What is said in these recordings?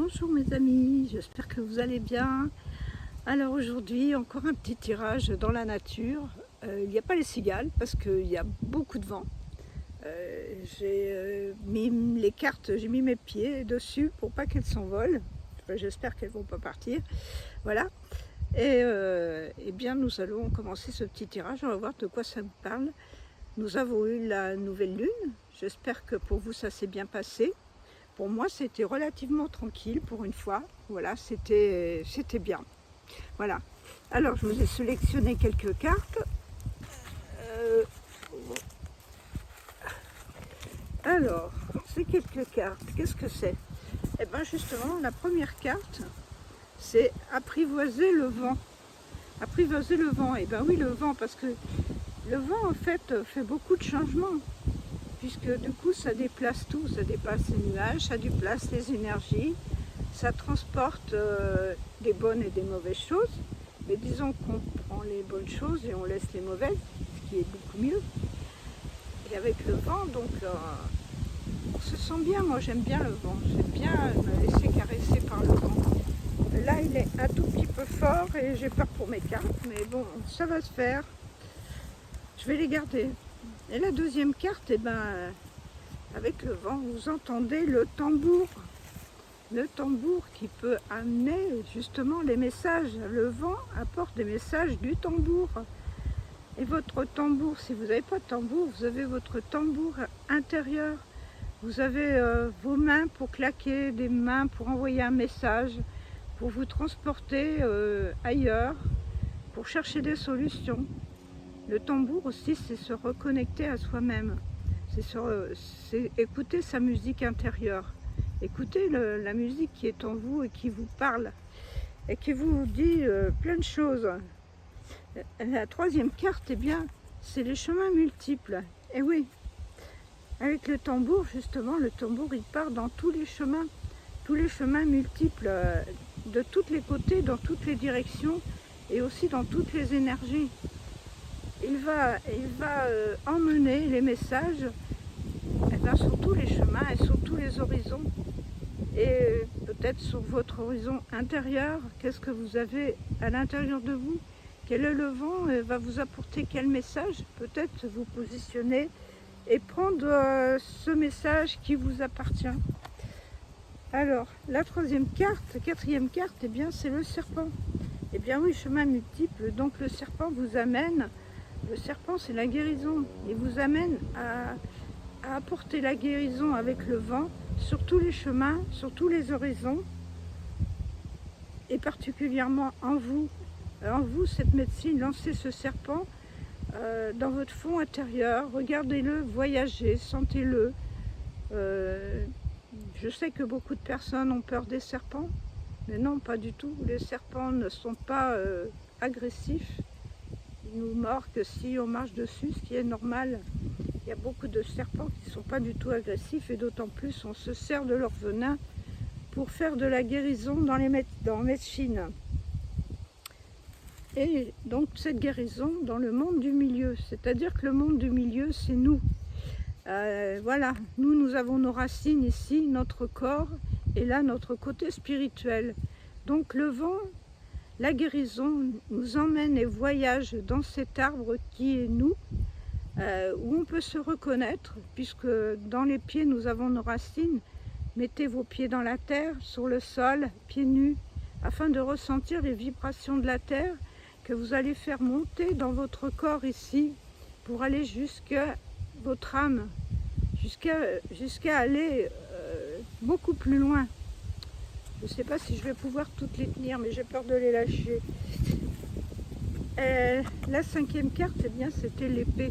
Bonjour mes amis, j'espère que vous allez bien. Alors aujourd'hui, encore un petit tirage dans la nature. Il n'y a pas les cigales parce qu'il y a beaucoup de vent. J'ai mis les cartes, j'ai mis mes pieds dessus pour pas qu'elles s'envolent. Enfin, j'espère qu'elles vont pas partir. Voilà. Et bien nous allons commencer ce petit tirage. On va voir de quoi ça nous parle. Nous avons eu la nouvelle lune. J'espère que pour vous ça s'est bien passé. Pour moi, c'était relativement tranquille pour une fois. Voilà, c'était bien. Voilà. Alors, je vous ai sélectionné quelques cartes. Alors, ces quelques cartes, qu'est-ce que c'est? Eh bien, justement, la première carte, c'est apprivoiser le vent. Apprivoiser le vent. Eh bien oui, le vent, parce que le vent, en fait beaucoup de changements. Puisque du coup ça déplace tout, ça déplace les nuages, ça déplace les énergies, ça transporte des bonnes et des mauvaises choses, mais disons qu'on prend les bonnes choses et on laisse les mauvaises, ce qui est beaucoup mieux. Et avec le vent, donc on se sent bien, moi j'aime bien le vent, j'aime bien me laisser caresser par le vent. Là il est un tout petit peu fort et j'ai peur pour mes cartes, mais bon, ça va se faire, je vais les garder. Et la deuxième carte, eh ben, avec le vent, vous entendez le tambour. Le tambour qui peut amener justement les messages. Le vent apporte des messages du tambour. Et votre tambour, si vous n'avez pas de tambour, vous avez votre tambour intérieur. Vous avez vos mains pour claquer, des mains pour envoyer un message, pour vous transporter ailleurs, pour chercher des solutions. Le tambour aussi, c'est se reconnecter à soi-même, c'est écouter sa musique intérieure, écouter la musique qui est en vous et qui vous parle et qui vous dit plein de choses. La troisième carte, eh bien, c'est les chemins multiples. Et oui, avec le tambour, justement, le tambour, il part dans tous les chemins multiples, de tous les côtés, dans toutes les directions et aussi dans toutes les énergies. Il va emmener les messages sur tous les chemins et sur tous les horizons. Et peut-être sur votre horizon intérieur, qu'est-ce que vous avez à l'intérieur de vous? Quel est le vent? Va vous apporter quel message? Peut-être vous positionner et prendre ce message qui vous appartient. Alors, la quatrième carte, eh bien, c'est le serpent. Eh bien oui, chemin multiple, donc le serpent vous amène. Le serpent, c'est la guérison. Il vous amène à apporter la guérison avec le vent sur tous les chemins, sur tous les horizons, et particulièrement en vous. En vous, cette médecine, lancez ce serpent dans votre fond intérieur, regardez-le, voyagez, sentez-le. Je sais que beaucoup de personnes ont peur des serpents, mais non, pas du tout. Les serpents ne sont pas agressifs. Ils nous mordent que si on marche dessus, ce qui est normal. Il y a beaucoup de serpents qui ne sont pas du tout agressifs et d'autant plus on se sert de leur venin pour faire de la guérison dans médecine. Et donc cette guérison dans le monde du milieu, c'est-à-dire que le monde du milieu, c'est nous. Voilà, nous avons nos racines ici, notre corps, et là notre côté spirituel. Donc le vent, la guérison nous emmène et voyage dans cet arbre qui est nous, où on peut se reconnaître, puisque dans les pieds nous avons nos racines. Mettez vos pieds dans la terre, sur le sol, pieds nus, afin de ressentir les vibrations de la terre que vous allez faire monter dans votre corps ici, pour aller jusqu'à votre âme, jusqu'à aller beaucoup plus loin. Je ne sais pas si je vais pouvoir toutes les tenir, mais j'ai peur de les lâcher. La cinquième carte, eh bien, c'était l'épée.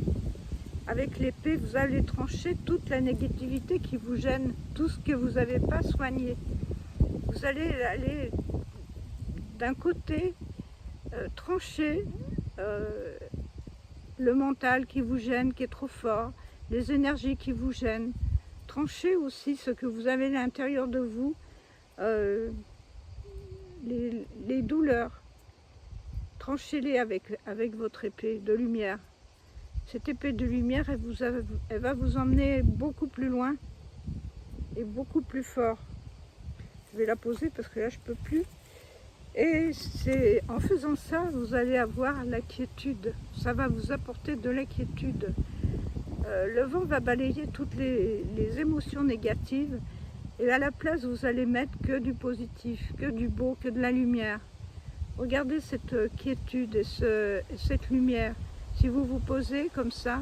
Avec l'épée, vous allez trancher toute la négativité qui vous gêne, tout ce que vous n'avez pas soigné. Vous allez aller d'un côté trancher le mental qui vous gêne, qui est trop fort, les énergies qui vous gênent. Tranchez aussi ce que vous avez à l'intérieur de vous, les douleurs. Tranchez-les avec votre épée de lumière. Cette épée de lumière, elle va vous emmener beaucoup plus loin et beaucoup plus fort. je vais la poser parce que là je peux plus. Et c'est en faisant ça, vous allez avoir la quiétude. Ça va vous apporter de la quiétude. Le vent va balayer toutes les émotions négatives. Et à la place, vous allez mettre que du positif, que du beau, que de la lumière. Regardez cette quiétude et cette lumière. Si vous vous posez comme ça,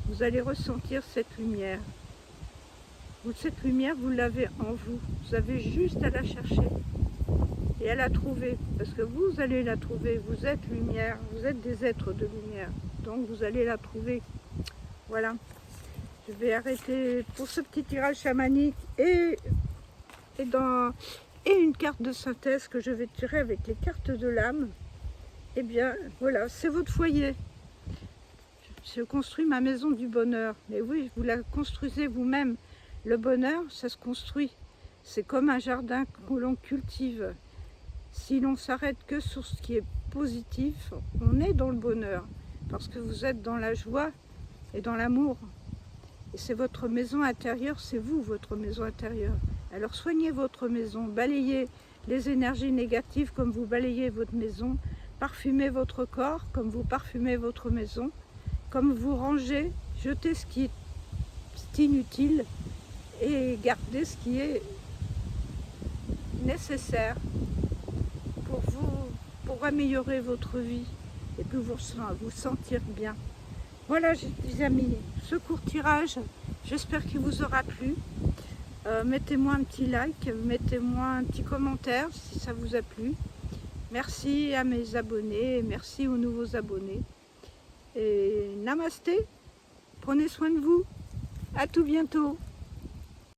vous allez ressentir cette lumière. Cette lumière, vous l'avez en vous. Vous avez juste à la chercher et à la trouver. Parce que vous allez la trouver. Vous êtes lumière. Vous êtes des êtres de lumière. Donc vous allez la trouver. Voilà. Je vais arrêter pour ce petit tirage chamanique et une carte de synthèse que je vais tirer avec les cartes de l'âme. Eh bien, voilà, c'est votre foyer. Je construis ma maison du bonheur. Mais oui, vous la construisez vous-même. Le bonheur, ça se construit. C'est comme un jardin que l'on cultive. Si l'on s'arrête que sur ce qui est positif, on est dans le bonheur. Parce que vous êtes dans la joie et dans l'amour. Et c'est votre maison intérieure, c'est vous, votre maison intérieure. Alors soignez votre maison, balayez les énergies négatives comme vous balayez votre maison, parfumez votre corps comme vous parfumez votre maison, comme vous rangez, jetez ce qui est inutile et gardez ce qui est nécessaire pour vous, pour améliorer votre vie et puis vous sentir bien. Voilà les amis, ce court tirage, j'espère qu'il vous aura plu. Mettez-moi un petit like, mettez-moi un petit commentaire si ça vous a plu. Merci à mes abonnés, merci aux nouveaux abonnés. Et namasté, prenez soin de vous, à tout bientôt.